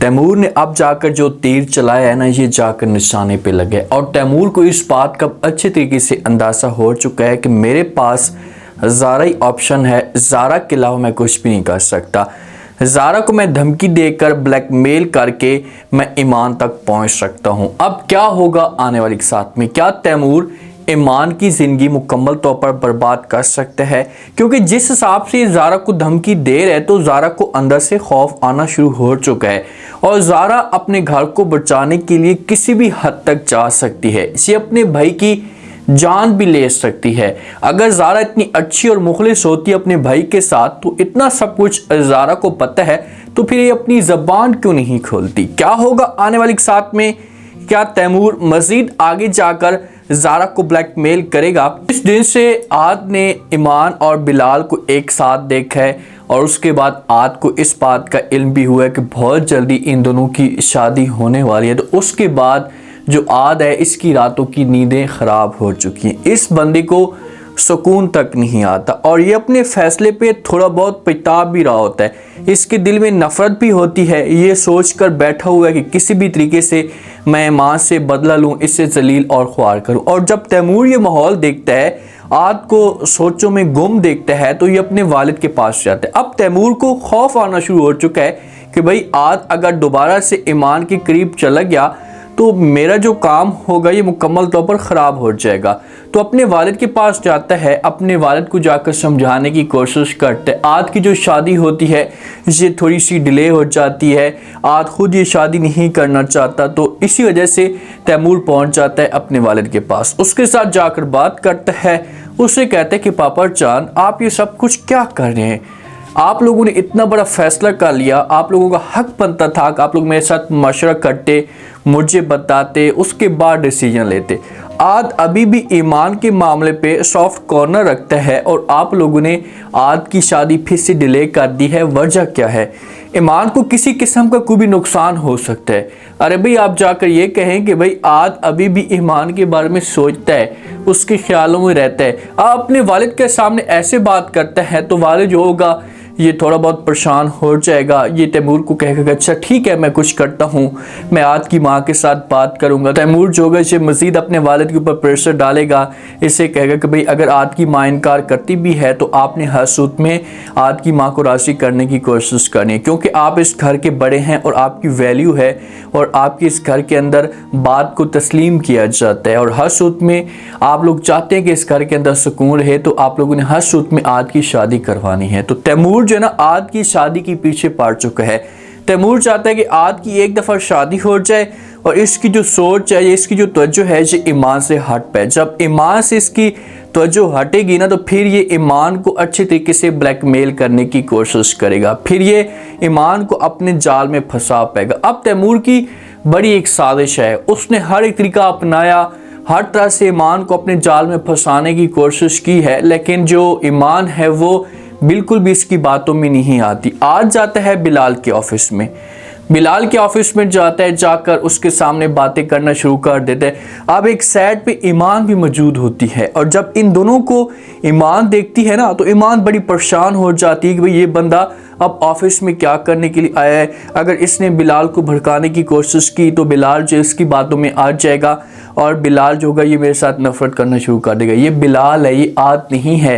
तैमूर ने अब जाकर जो तीर चलाया है ना, ये जाकर निशाने पे लगे और तैमूर को इस बात का अच्छे तरीके से अंदाज़ा हो चुका है कि मेरे पास ज़ारा ही ऑप्शन है, ज़ारा के अलावा मैं कुछ भी नहीं कर सकता। ज़ारा को मैं धमकी देकर ब्लैकमेल करके मैं ईमान तक पहुंच सकता हूं। अब क्या होगा आने वाले साथ में, क्या तैमूर ईमान की ज़िंदगी मुकम्मल तौर पर बर्बाद कर सकते हैं? क्योंकि जिस हिसाब से ज़ारा को धमकी दे रहे हैं तो ज़ारा को अंदर से खौफ आना शुरू हो चुका है और ज़ारा अपने घर को बचाने के लिए किसी भी हद तक जा सकती है। इसे अपने भाई की जान भी ले सकती है। अगर ज़ारा इतनी अच्छी और मुखलिस होती अपने भाई के साथ तो इतना सब कुछ ज़ारा को पता है, तो फिर ये अपनी ज़बान क्यों नहीं खोलती? क्या होगा आने वाले साथ में? क्या तैमूर मज़ीद आगे जाकर ज़ारा को ब्लैकमेल करेगा? इस दिन से आद ने ईमान और बिलाल को एक साथ देखा है और उसके बाद आद को इस बात का इल्म भी हुआ है कि बहुत जल्दी इन दोनों की शादी होने वाली है। तो उसके बाद जो आद है, इसकी रातों की नींदें ख़राब हो चुकी हैं। इस बंदे को सुकून तक नहीं आता और ये अपने फ़ैसले पे थोड़ा बहुत पछता भी रहा होता है। इसके दिल में नफ़रत भी होती है, ये सोच कर बैठा हुआ है कि किसी भी तरीके से मैं ईमान से बदला लूँ, इससे जलील और ख्वार करूँ। और जब तैमूर ये माहौल देखता है, आद को सोचों में गुम देखता है, तो ये अपने वालिद के पास जाता है। अब तैमूर को खौफ आना शुरू हो चुका है कि भाई आद अगर दोबारा से ईमान के करीब चला गया तो मेरा जो काम होगा ये मुकम्मल तौर पर ख़राब हो जाएगा। तो अपने वालिद के पास जाता है, अपने वालिद को जाकर समझाने की कोशिश करता है। आद की जो शादी होती है ये थोड़ी सी डिले हो जाती है, आद खुद ये शादी नहीं करना चाहता, तो इसी वजह से तैमूर पहुंच जाता है अपने वालिद के पास। उसके साथ जाकर बात करता है, उससे कहता है कि पापा जान आप ये सब कुछ क्या कर रहे हैं? आप लोगों ने इतना बड़ा फैसला कर लिया, आप लोगों का हक बनता था कि आप लोग मेरे साथ मशवरा करते, मुझे बताते, उसके बाद डिसीजन लेते। आद अभी भी ईमान के मामले पे सॉफ्ट कॉर्नर रखता है और आप लोगों ने आद की शादी फिर से डिले कर दी है। वजह क्या है? ईमान को किसी किस्म का कोई भी नुकसान हो सकता है। अरे भाई आप जाकर ये कहें कि भाई आद अभी भी ईमान के बारे में सोचता है, उसके ख्यालों में रहता है। आप अपने वालिद के सामने ऐसे बात करते हैं तो वालिद जो होगा ये थोड़ा बहुत परेशान हो जाएगा। ये तैमूर को कहेगा अच्छा ठीक है मैं कुछ करता हूँ, मैं आद की माँ के साथ बात करूँगा। तैमूर जो होगा इसे मज़ीद अपने वालिद के ऊपर प्रेशर डालेगा, इसे कहेगा कि भाई अगर आद की माँ इनकार करती भी है तो आपने हर सूरत में आद की माँ को राज़ी करने की कोशिश करनी है, क्योंकि आप इस घर के बड़े हैं और आपकी वैल्यू है और आपके इस घर के अंदर बात को तस्लीम किया जाता है और हर सूरत में आप लोग चाहते हैं कि इस घर के अंदर सुकून रहे, तो आप लोगों ने हर सूरत में आद की शादी करवानी है। तो तैमूर जो है ना आद की शादी के पीछे पड़ चुका है। तैमूर चाहता है कि आद की एक दफ़ा शादी हो जाए और इसकी जो सोच है, इसकी जो तवज्जो है ये ईमान से हट पाए। जब ईमान से इसकी तवज्जो हटेगी ना तो फिर ये ईमान को अच्छे तरीके से ब्लैकमेल करने की कोशिश करेगा, फिर ये ईमान को अपने जाल में फंसा पाएगा। अब तैमूर की बड़ी एक साजिश है, उसने हर एक तरीका अपनाया, हर तरह से ईमान को अपने जाल में फंसाने की कोशिश की है, लेकिन जो ईमान है वो बिल्कुल भी इसकी बातों में नहीं आती। आज जाता है बिलाल के ऑफिस में, बिलाल के ऑफिस में जाता है, जाकर उसके सामने बातें करना शुरू कर देता है। अब एक साइड पे ईमान भी मौजूद होती है और जब इन दोनों को ईमान देखती है ना तो ईमान बड़ी परेशान हो जाती है कि भाई ये बंदा अब ऑफिस में क्या करने के लिए आया है। अगर इसने बिलाल को भड़काने की कोशिश की तो बिलाल जो इसकी बातों में आ जाएगा और बिलाल जो होगा ये मेरे साथ नफरत करना शुरू कर देगा। ये बिलाल है, ये आद नहीं है,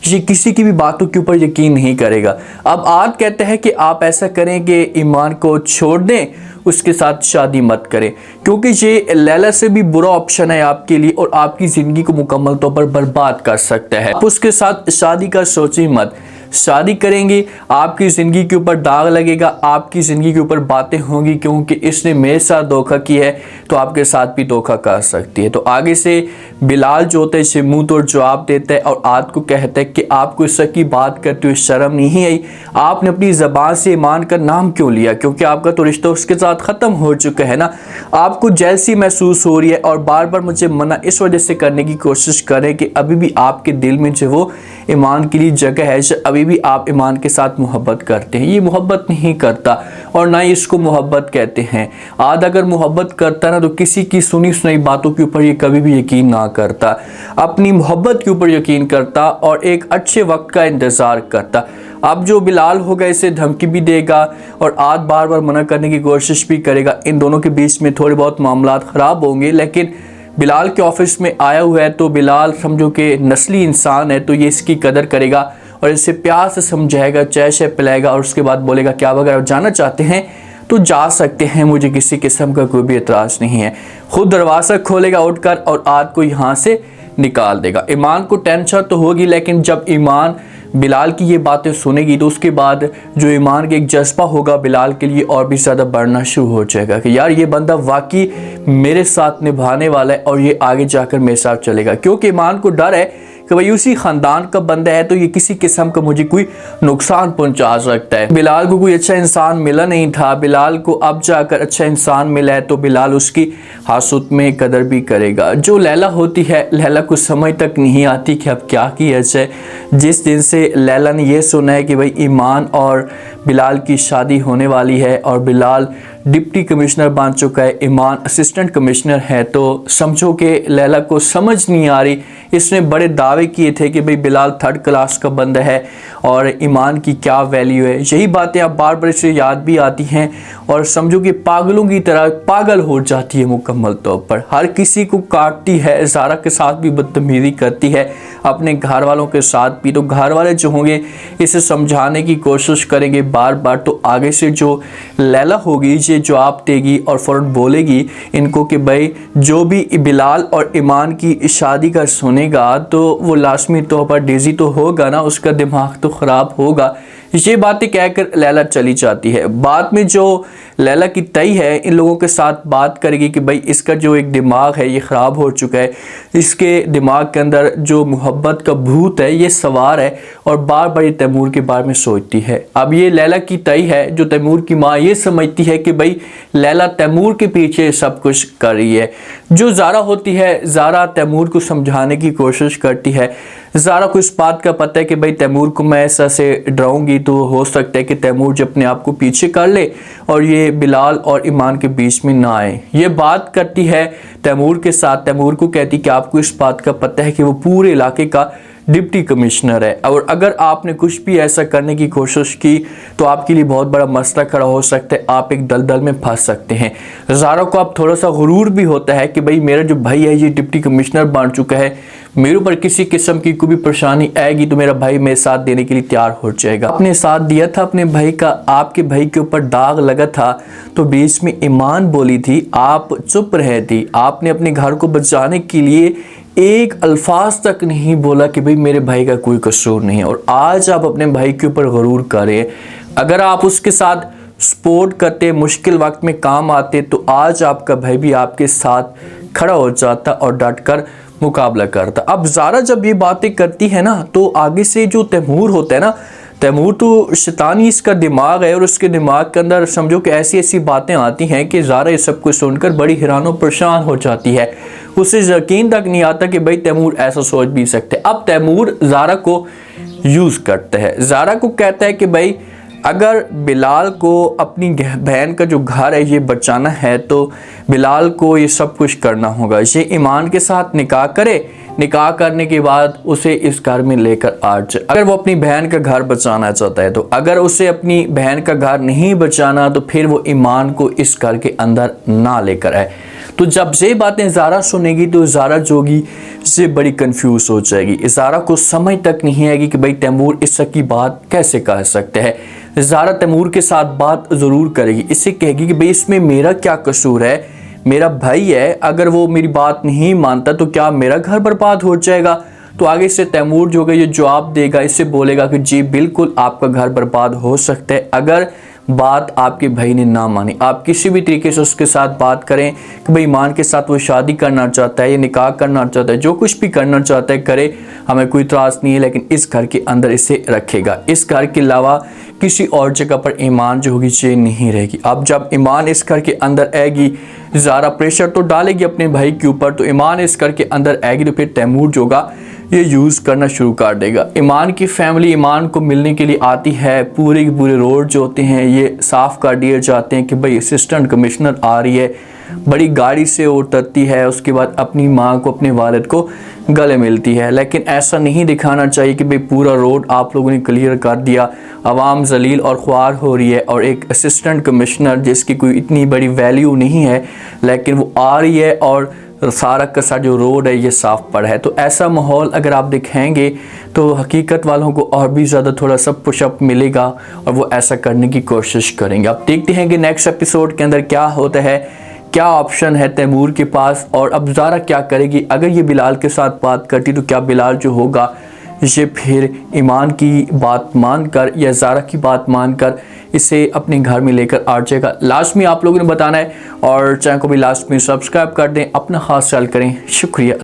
ये किसी की भी बातों के ऊपर यकीन नहीं करेगा। अब आद कहते हैं कि आप ऐसा करें कि ईमान को छोड़ दें, उसके साथ शादी मत करें, क्योंकि ये लैला से भी बुरा ऑप्शन है आपके लिए और आपकी ज़िंदगी को मुकम्मल तौर पर बर्बाद कर सकता है। आप उसके साथ शादी का सोचिए मत। शादी करेंगे आपकी ज़िंदगी के ऊपर दाग लगेगा, आपकी ज़िंदगी के ऊपर बातें होंगी, क्योंकि इसने मेरे साथ धोखा किया है तो आपके साथ भी धोखा कर सकती है। तो आगे से बिलाल जो होता है इसे मुंह तोड़ जवाब देता है और आद को कहता है कि आपको इस की बात करते हुए शर्म नहीं आई? आपने अपनी ज़बान से ईमान का नाम क्यों लिया? क्योंकि आपका तो रिश्ता उसके साथ ख़त्म हो चुका है ना। आपको जेलसी महसूस हो रही है और बार बार मुझे मना इस वजह से करने की कोशिश करें कि अभी भी आपके दिल में जो वो ईमान के लिए जगह है, अभी भी आप ईमान के साथ मोहब्बत करते हैं। ये मोहब्बत नहीं करता और ना ही इसको मोहब्बत कहते हैं। आद अगर मोहब्बत करता ना तो किसी की सुनी सुनाई बातों के ऊपर ये कभी भी यकीन ना करता, अपनी मोहब्बत के ऊपर यकीन करता और एक अच्छे वक्त का इंतज़ार करता। अब जो बिलाल होगा इसे धमकी भी देगा और आद बार बार मना करने की कोशिश भी करेगा। इन दोनों के बीच में थोड़े बहुत मामलात ख़राब होंगे, लेकिन बिलाल के ऑफिस में आया हुआ है तो बिलाल समझो कि नस्ली इंसान है, तो ये इसकी कदर करेगा और इसे प्यार से समझाएगा, चाय शाय पिलाएगा और उसके बाद बोलेगा क्या अगर आप जाना चाहते हैं तो जा सकते हैं, मुझे किसी किस्म का कोई भी एतराज़ नहीं है। खुद दरवाज़ा खोलेगा उठकर और आद को यहाँ से निकाल देगा। ईमान को टेंशन तो होगी, लेकिन जब ईमान बिलाल की ये बातें सुनेगी तो उसके बाद जो ईमान के एक जज्बा होगा बिलाल के लिए और भी ज़्यादा बढ़ना शुरू हो जाएगा कि यार ये बंदा वाकई मेरे साथ निभाने वाला है और ये आगे जाकर मेरे साथ चलेगा, क्योंकि ईमान को डर है कि भाई उसी ख़ानदान का बंदा है तो ये किसी किस्म का मुझे कोई नुकसान पहुंचा सकता है। बिलाल को कोई अच्छा इंसान मिला नहीं था, बिलाल को अब जाकर अच्छा इंसान मिला है तो बिलाल उसकी हासुत में कदर भी करेगा। जो लैला होती है, लैला को समझ तक नहीं आती कि अब क्या किया जाए। जिस दिन से लैला ने यह सुना है कि भाई ईमान और बिलाल की शादी होने वाली है और बिलाल डिप्टी कमिश्नर बन चुका है, ईमान असिस्टेंट कमिश्नर है, तो समझो कि लैला को समझ नहीं आ रही। इसने बड़े दावे किए थे कि भाई बिलाल 3rd क्लास का बंदा है और ईमान की क्या वैल्यू है। यही बातें अब बार बार इसे याद भी आती हैं और समझो कि पागलों की तरह पागल हो जाती है मुकम्मल तौर पर। हर किसी को काटती है, ज़ारा के साथ भी बदतमीज़ी करती है, अपने घर वालों के साथ भी। तो घर वाले जो होंगे इसे समझाने की कोशिश करेंगे बार बार, तो आगे से जो लैला होगी ये जवाब देगी और फ़ौरन बोलेगी इनको कि भाई जो भी बिलाल और ईमान की शादी का सुनेगा तो वो लाजमी तौर पर डेज़ी तो होगा ना, उसका दिमाग तो ख़राब होगा। ये बातें कहकर लैला चली जाती है। बाद में जो लैला की तय है इन लोगों के साथ बात करेगी कि भाई इसका जो एक दिमाग है ये ख़राब हो चुका है, इसके दिमाग के अंदर जो मोहब्बत का भूत है ये सवार है और बार बार ये तैमूर के बारे में सोचती है। अब ये लैला की तय है, जो तैमूर की माँ ये समझती है कि भाई लैला तैमूर के पीछे सब कुछ कर रही है। जो ज़ारा होती है, ज़ारा तैमूर को समझाने की कोशिश करती है। ज़ारा को इस बात का पता है कि भाई तैमूर को मैं ऐसा से डराऊंगी तो हो सकता है कि तैमूर जो अपने आप को पीछे कर ले और ये बिलाल और ईमान के बीच में ना आए। ये बात करती है तैमूर के साथ। तैमूर को कहती कि आपको इस बात का पता है कि वो पूरे इलाके का डिप्टी कमिश्नर है और अगर आपने कुछ भी ऐसा करने की कोशिश की तो आपके लिए बहुत बड़ा मसला खड़ा हो सकता है, आप एक दलदल में फंस सकते हैं। ज़ारा को अब थोड़ा सा गुरूर भी होता है कि भाई मेरा जो भाई है ये डिप्टी कमिश्नर बन चुका है, मेरे ऊपर किसी किस्म की कोई भी परेशानी आएगी तो मेरा भाई मेरे साथ देने के लिए तैयार हो जाएगा। आपने साथ दिया था अपने भाई का, आपके भाई के ऊपर दाग लगा था तो बीच में ईमान बोली थी, आप चुप रहे थी, आपने अपने घर को बचाने के लिए एक अल्फाज तक नहीं बोला कि भाई मेरे भाई का कोई कसूर नहीं है और आज आप अपने भाई के ऊपर गुरूर करें। अगर आप उसके साथ सपोर्ट करते, मुश्किल वक्त में काम आते तो आज आपका भाई भी आपके साथ खड़ा हो जाता और डट कर मुकाबला करता। अब ज़ारा जब ये बातें करती है ना तो आगे से जो तैमूर होता है ना, तैमूर तो शैतानी इसका दिमाग है और उसके दिमाग के अंदर समझो कि ऐसी ऐसी बातें आती हैं कि ज़ारा ये सब कुछ सुनकर बड़ी हैरान और परेशान हो जाती है। उसे यकीन तक नहीं आता कि भाई तैमूर ऐसा सोच भी सकते। अब तैमूर ज़ारा को यूज़ करता है, ज़ारा को कहता है कि भाई अगर बिलाल को अपनी बहन का जो घर है ये बचाना है तो बिलाल को ये सब कुछ करना होगा। ये ईमान के साथ निकाह करे, निकाह करने के बाद उसे इस घर में लेकर आ जाए। अगर वो अपनी बहन का घर बचाना चाहता है तो, अगर उसे अपनी बहन का घर नहीं बचाना तो फिर वो ईमान को इस घर के अंदर ना लेकर आए। तो जब ये बातें ज़ारा सुनेगी तो ज़ारा जोगी से बड़ी कंफ्यूज हो जाएगी। ज़ारा को समझ तक नहीं आएगी कि भाई तैमूर इस की बात कैसे कह सकते हैं। ज़ारा तैमूर के साथ बात ज़रूर करेगी, इससे कहेगी कि भाई इसमें मेरा क्या कसूर है, मेरा भाई है, अगर वो मेरी बात नहीं मानता तो क्या मेरा घर बर्बाद हो जाएगा। तो आगे से तैमूर जो है ये जवाब देगा, इससे बोलेगा कि जी बिल्कुल आपका घर बर्बाद हो सकता है अगर बात आपके भाई ने ना मानी। आप किसी भी तरीके से उसके साथ बात करें कि भाई ईमान के साथ वो शादी करना चाहता है या निकाह करना चाहता है, जो कुछ भी करना चाहता है करे, हमें कोई इतराज़ नहीं है, लेकिन इस घर के अंदर इसे रखेगा। इस घर के अलावा किसी और जगह पर ईमान जो होगी चैन नहीं रहेगी। अब जब ईमान इस घर के अंदर आएगी, ज़ारा प्रेशर तो डालेगी अपने भाई के ऊपर, तो ईमान इस घर के अंदर आएगी तो फिर तैमूर जो होगा ये यूज़ करना शुरू कर देगा। ईमान की फैमिली ईमान को मिलने के लिए आती है, पूरे के पूरे रोड जो होते हैं ये साफ़ कर दिए जाते हैं कि भाई असिस्टेंट कमिश्नर आ रही है, बड़ी गाड़ी से उतरती है, उसके बाद अपनी माँ को अपने वालिद को गले मिलती है। लेकिन ऐसा नहीं दिखाना चाहिए कि भाई पूरा रोड आप लोगों ने क्लियर कर दिया, आवाम जलील और ख्वार हो रही है और एक असिस्टेंट कमिश्नर जिसकी कोई इतनी बड़ी वैल्यू नहीं है लेकिन वो आ रही है और सारा का सारा जो रोड है ये साफ पड़ा है। तो ऐसा माहौल अगर आप दिखाएंगे तो हकीकत वालों को और भी ज़्यादा थोड़ा सा पुशअप मिलेगा और वो ऐसा करने की कोशिश करेंगे। अब देखते हैं कि नेक्स्ट एपिसोड के अंदर क्या होता है, क्या ऑप्शन है तैमूर के पास और अब ज़ारा क्या करेगी। अगर ये बिलाल के साथ बात करती तो क्या बिलाल जो होगा ये फिर ईमान की बात मानकर या ज़ारा की बात मानकर इसे अपने घर में लेकर आ जाएगा। लास्ट में आप लोगों ने बताना है और चैनल को भी लास्ट में सब्सक्राइब कर दें। अपना खास ख्याल करें। शुक्रिया।